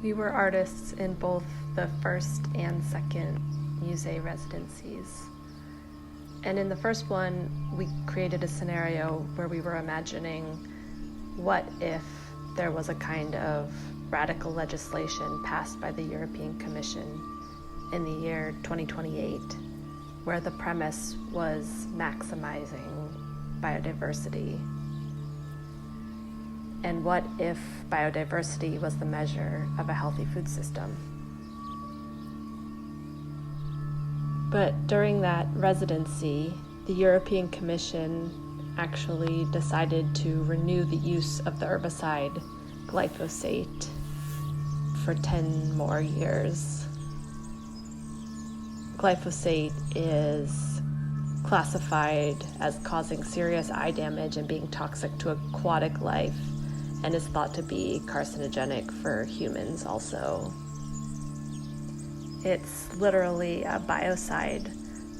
We were artists in both the first and second musée residencies. And in the first one, we created a scenario where we were imagining what if there was a kind of radical legislation passed by the European Commission in the year 2028, where the premise was maximizing biodiversity. And what if biodiversity was the measure of a healthy food system? But during that residency, the European Commission actually decided to renew the use of the herbicide glyphosate for 10 more years. Glyphosate is classified as causing serious eye damage and being toxic to aquatic life, and is thought to be carcinogenic for humans also. It's literally a biocide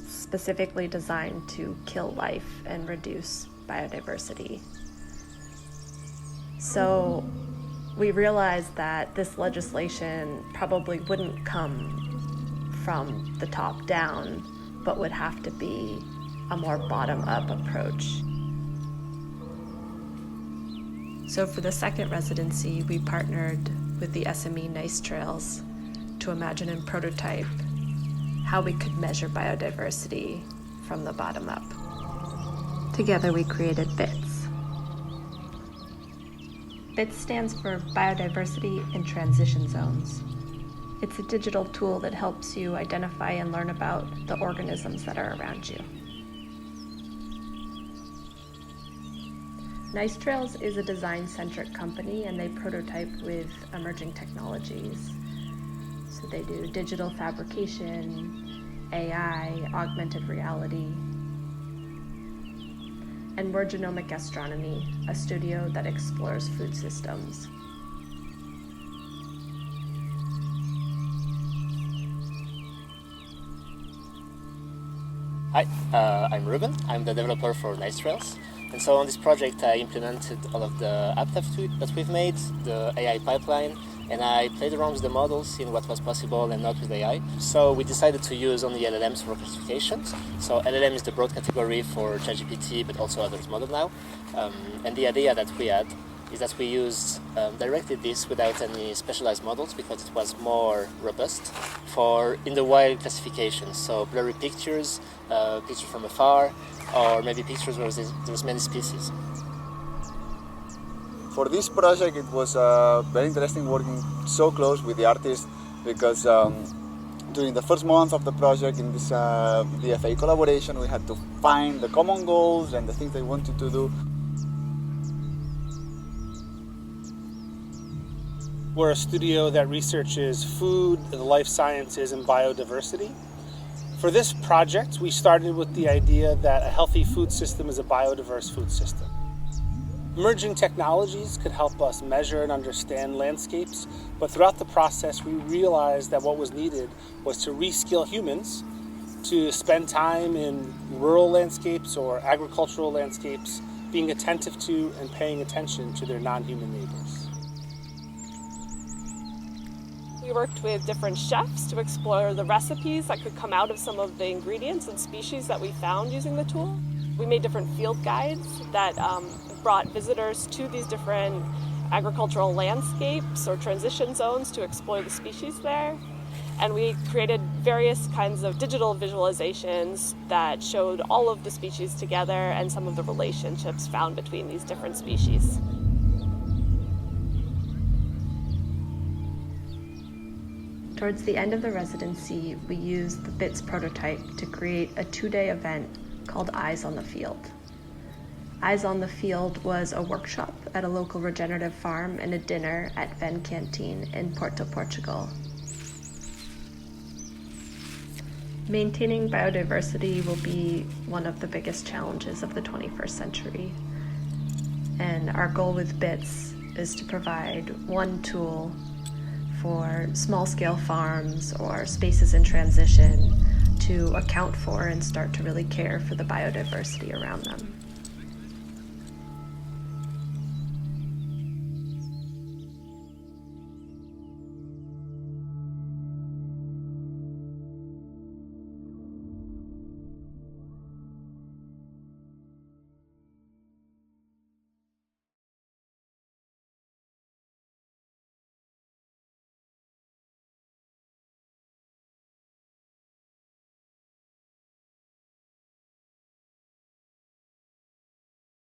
specifically designed to kill life and reduce biodiversity. So we realized that this legislation probably wouldn't come from the top down, but would have to be a more bottom-up approach. So for the second residency, we partnered with the SME NICETRAILS to imagine and prototype how we could measure biodiversity from the bottom up. Together we created BITS. BITS stands for Biodiversity in Transition Zones. It's a digital tool that helps you identify and learn about the organisms that are around you. NICETRAILS is a design-centric company, and they prototype with emerging technologies. So they do digital fabrication, AI, augmented reality. And we're Genomic Gastronomy, a studio that explores food systems. Hi, I'm Ruben. I'm the developer for NICETRAILS. And so on this project, I implemented all of the app that we've made, the AI pipeline, and I played around with the models, seeing what was possible and not with AI. So we decided to use only LLMs for classifications. So LLM is the broad category for ChatGPT, but also others model now. And the idea that we had is that we used directly this without any specialized models, because it was more robust for in the wild classifications. So blurry pictures, pictures from afar, or maybe pictures where there's many species. For this project, it was very interesting working so close with the artists, because during the first month of the project in this DFA collaboration, we had to find the common goals and the things they wanted to do. We're a studio that researches food, the life sciences, and biodiversity. For this project, we started with the idea that a healthy food system is a biodiverse food system. Emerging technologies could help us measure and understand landscapes, but throughout the process, we realized that what was needed was to reskill humans to spend time in rural landscapes or agricultural landscapes, being attentive to and paying attention to their non-human neighbors. We worked with different chefs to explore the recipes that could come out of some of the ingredients and species that we found using the tool. We made different field guides that brought visitors to these different agricultural landscapes or transition zones to explore the species there. And we created various kinds of digital visualizations that showed all of the species together and some of the relationships found between these different species. Towards the end of the residency, we used the BITS prototype to create a 2-day event called Eyes on the Field. Eyes on the Field was a workshop at a local regenerative farm and a dinner at Ven Canteen in Porto, Portugal. Maintaining biodiversity will be one of the biggest challenges of the 21st century. And our goal with BITS is to provide one tool for small-scale farms or spaces in transition to account for and start to really care for the biodiversity around them.